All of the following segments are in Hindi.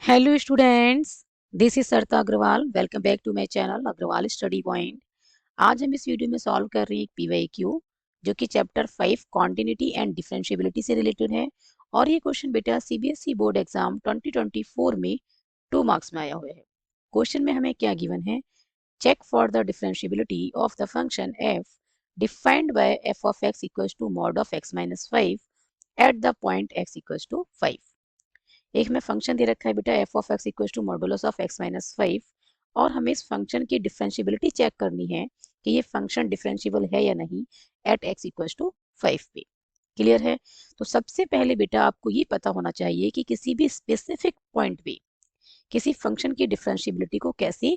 Hello students, this is Sarita Agarwal. Welcome back to my channel Agarwal study point. आज हम इस वीडियो में सॉल्व कर रहे हैं एक पीवाईक्यू जो कि चैप्टर 5 कॉन्टिन्यूटी एंड डिफरेंशिएबिलिटी से रिलेटेड है। और ये क्वेश्चन बेटा सीबीएसई बोर्ड एग्जाम 2024 में 2 मार्क्स में आया हुआ है। क्वेश्चन में हमें क्या गिवन है, check for the differentiability of the function f defined by f of x equals to mod of x minus 5 at the point x equals to 5। एक में फंक्शन दे रखा है बेटा f of x equal to modulus of x minus 5 और हमें इस फंक्शन की डिफरेंशिएबिलिटी चेक करनी है कि ये फंक्शन डिफरेंशिएबल है या नहीं एट एक्स इक्वल टू 5 पे। क्लियर है? तो सबसे पहले बेटा आपको ये पता होना चाहिए कि किसी भी स्पेसिफिक पॉइंट पे किसी फंक्शन की डिफरेंशिएबिलिटी को कैसे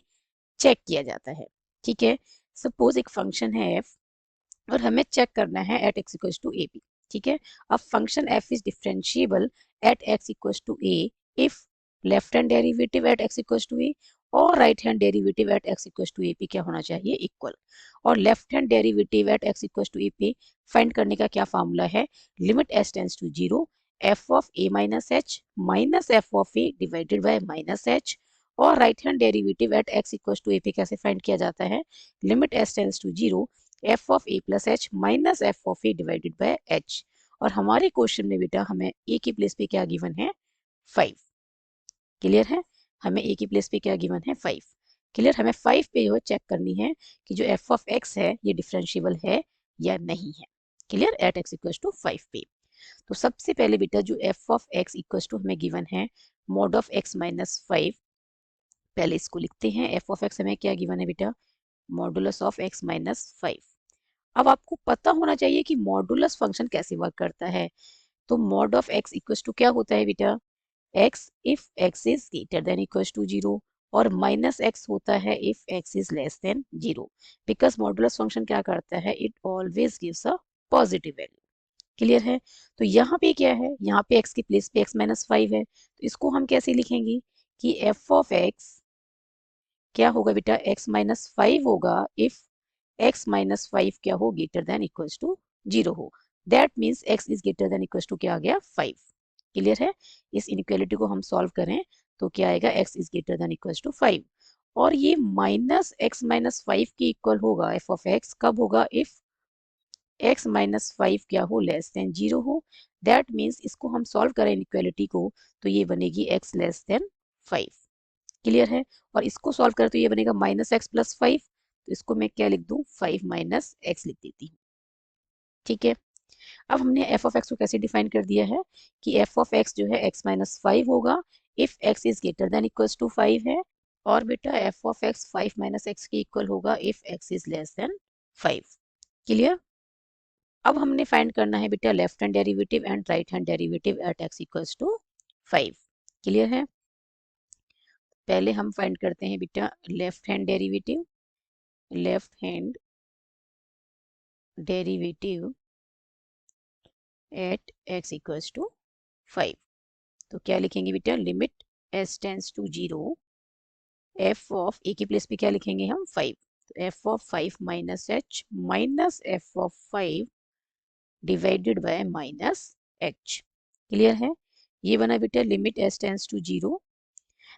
चेक किया जाता है। ठीक है, सपोज एक फंक्शन है एफ और हमें चेक करना है at x equal to A P. ठीक है, अब function F is differentiable at x equal to A if left hand derivative at x equal to A और right hand derivative at x equal to A P क्या होना चाहिए, इक्वल। और left hand derivative at x equal to A P find करने का क्या फार्मूला है, limit S tends to zero F of A minus F of A divided by minus H. और right hand derivative at x equal to A P कैसे फाइंड किया जाता है, limit S tends to zero F of A plus H minus F of A divided by H. और हमारे क्वेश्चन में बेटा हमें ए की प्लेस पे क्या गिवन है, 5। क्लियर है? हमें ए की प्लेस पे क्या गिवन है, 5। क्लियर? हमें 5 पे जो चेक करनी है कि जो एफ ऑफ एक्स है ये डिफरेंशिएबल है या नहीं है। Clear? At x equal to 5 पे। तो सबसे पहले बेटा जो f of x equal to हमें गिवन है मॉड ऑफ एक्स माइनस 5, पहले इसको लिखते हैं। एफ ऑफ एक्स हमें क्या गिवन है बेटा, मॉडुलस ऑफ एक्स माइनस 5। अब आपको पता होना चाहिए कि मॉडुलस फंक्शन कैसे वर्क करता है। तो mod of x equals to क्या होता है बेटा, x if x is greater than equals to zero और माइनस एक्स होता है if x is less than zero. Because modulus function क्या करता है, it always gives a positive value. Clear है? तो यहाँ पे क्या है, यहाँ पे एक्स की प्लेस पे एक्स माइनस 5 है, तो इसको हम कैसे लिखेंगे कि एफ ऑफ एक्स क्या होगा बेटा, एक्स माइनस 5 होगा इफ x माइनस 5 क्या हो, greater than equals to zero हो। That means x is greater than equals to क्या आ गया, 5। क्लियर है? इस इनइक्वालिटी को हम सॉल्व करें तो क्या आएगा, x is greater than equals to 5। और ये माइनस एक्स माइनस 5 की इक्वल होगा एफ ऑफ एक्स कब होगा, इफ x माइनस 5 क्या हो, लेस देन जीरो हो। दैट मीन्स इसको हम सॉल्व करें इनइक्वालिटी को तो ये बनेगी x लेस देन 5। क्लियर है? और इसको सॉल्व करें तो ये बनेगा माइनस एक्स प्लस 5, तो इसको मैं क्या लिख दूं, 5 माइनस एक्स लिख देती हूँ। ठीक है, अब हमने एफ ऑफ एक्स को कैसे डिफाइन कर दिया है कि एफ ऑफ एक्स जो है एक्स माइनस 5 होगा if x is greater than equals to 5 है। और बेटा f of x 5 minus x के इक्वल होगा if x is less than 5। Clear? अब हमने फाइंड करना है बेटा left hand derivative and right hand derivative at x equals to 5। Clear है? पहले हम फाइंड करते हैं बेटा left hand derivative, left hand derivative at x equals to 5। तो क्या लिखेंगे बेटा, limit S tends to zero F of a की प्लेस पे क्या लिखेंगे हम, 5। तो f of 5 minus h minus F of 5 divided by minus h. Clear है? ये बना बेटा limit S tends to zero.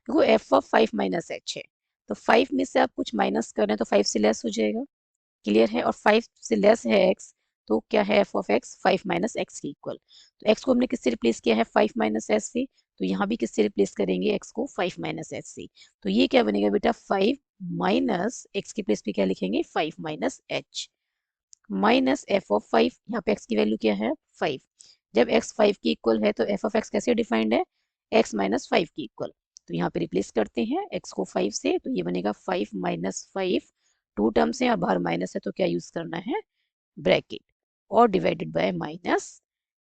देखो एफ ऑफ 5 माइनस एच है तो 5 में से आप कुछ माइनस कर रहे हैं तो 5 से लेस हो जाएगा। क्लियर है? और 5 से लेस है x तो क्या है F of x, 5 minus x के इक्वल। तो x को हमने किससे रिप्लेस किया है, 5 माइनस एच से, तो यहाँ भी किससे रिप्लेस करेंगे x को, 5 माइनस एच से। तो ये क्या बनेगा बेटा, 5 माइनस एक्स के प्लेस पे क्या लिखेंगे, 5 minus h minus F of 5। यहाँ पे x की वैल्यू क्या है, 5। जब x 5 की इक्वल है तो एफ ऑफ एक्स कैसे डिफाइंड है, x माइनस 5 की इक्वल। तो यहाँ पे रिप्लेस करते हैं x को 5 से, तो ये बनेगा 5 माइनस 5, टू टर्म्स है और बाहर माइनस है तो क्या यूज करना है, ब्रैकेट और divided by minus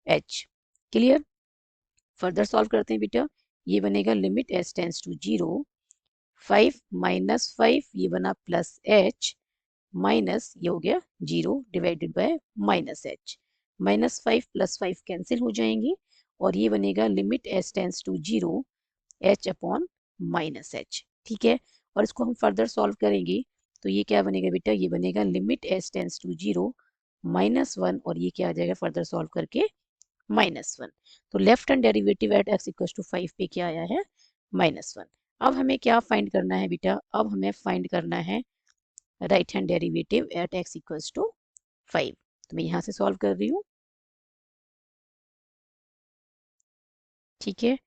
h. Clear? Further solve करते हैं बेटा, ये बनेगा limit S tends to zero 5 minus 5 ये बना प्लस एच माइनस ये हो गया zero divided by minus h. Minus 5 plus 5 cancel हो जाएंगे और ये बनेगा limit S tends to zero h upon minus h. ठीक है, और इसको हम फर्दर सॉल्व करेंगे तो ये क्या बनेगा बेटा, ये बनेगा limit S tends to zero minus 1 और ये क्या आ जाएगा फर्दर सॉल्व करके माइनस 1। तो left hand derivative at x equal to 5 पे क्या आया है, -1। अब हमें क्या फाइंड करना है बेटा, अब हमें फाइंड करना है right hand derivative at x equals to 5। तो मैं यहाँ से सॉल्व कर रही हूँ, ठीक है।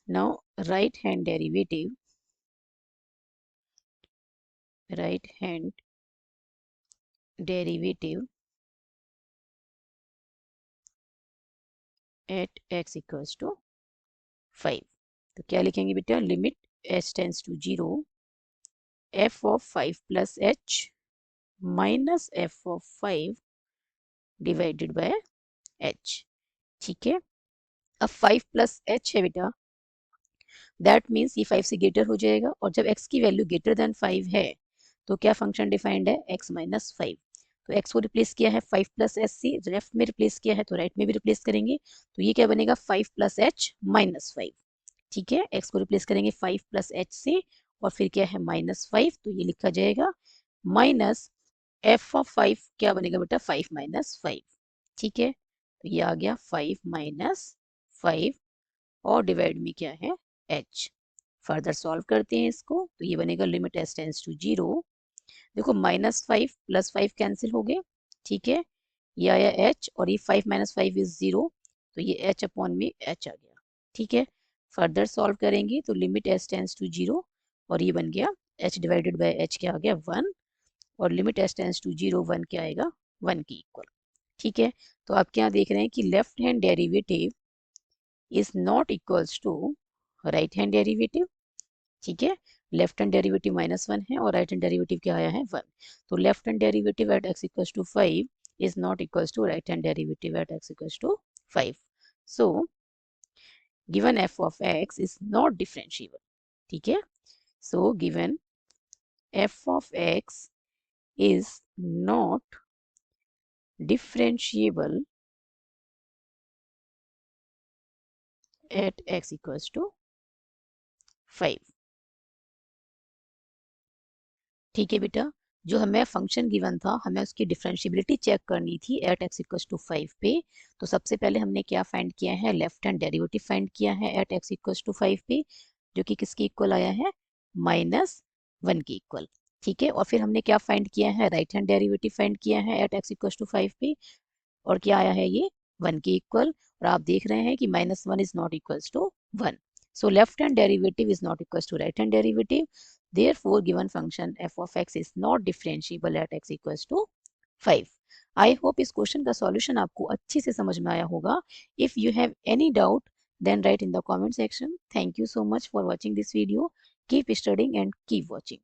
Now right hand derivative at x equals to 5। तो क्या लिखेंगे बेटा, limit h tends to 0 f of 5 plus h minus f of 5 divided by h, ठीक है। अब 5 प्लस h है बेटा, दैट मीन्स ये 5 से ग्रेटर हो जाएगा, और जब x की वैल्यू ग्रेटर देन 5 है तो क्या फंक्शन डिफाइंड है, x माइनस 5। तो x को रिप्लेस किया है 5 प्लस एच से, लेफ्ट में रिप्लेस किया है तो राइट में भी रिप्लेस करेंगे, तो ये क्या बनेगा 5 प्लस एच माइनस 5, ठीक है। x को रिप्लेस करेंगे 5 प्लस एच से, और फिर क्या है -5, तो ये लिखा जाएगा माइनस f ऑफ 5 क्या बनेगा बेटा 5 माइनस 5, ठीक है। तो ये आ गया 5 माइनस 5 और डिवाइड में क्या है h। फर्दर सॉल्व करते हैं इसको, तो ये बनेगा लिमिट h टेंस टू 0। देखो -5 प्लस 5 कैंसिल हो गए, ठीक है। ये आया h, और ये 5 माइनस 5 इज 0, तो ये h अपॉन में h आ गया, ठीक है। फर्दर सॉल्व करेंगे तो लिमिट h टेंस टू 0, और ये बन गया h डिवाइडेड बाय h क्या आ गया 1, और लिमिट h टेंस टू 0 1 क्या आएगा 1 की इक्वल, ठीक है। तो आप क्या देख रहे हैं कि left hand derivative is not equals to right hand derivative, ठीक है। लेफ्ट हैंड डेरिवेटिव -1 है और राइट हैंड डेरिवेटिव क्या आया है 1। तो left hand derivative at x equals to 5 is not equals to right hand derivative at x equals to 5। So given f of x is not differentiable, ठीक है। So given f of x is not differentiable at x equals to 5, ठीक है बेटा। जो हमें फंक्शन गिवन था, हमें उसकी डिफरेंशिएबिलिटी चेक करनी थी एट x इक्वल्स टू 5 पे। तो सबसे पहले हमने क्या फाइंड किया है, लेफ्ट हैंड डेरिवेटिव फाइंड किया है एट x इक्वल्स टू 5 पे, जो कि किसकी इक्वल आया है -1 की इक्वल, ठीक है। और फिर हमने क्या फाइंड किया है, राइट हैंड डेरिवेटिव फाइंड किया है एट x इक्वल्स टू 5 पे, और क्या आया है ये 1 की इक्वल। और आप देख रहे हैं कि -1 is not equals to 1, so left hand derivative is not equals to right hand derivative, therefore given function f of x is not differentiable at x equals to 5। I hope इस क्वेश्चन का सॉल्यूशन आपको अच्छी से समझ में आया होगा। If you have any doubt then write in the comment section. Thank you so much for watching this video. Keep studying and keep watching.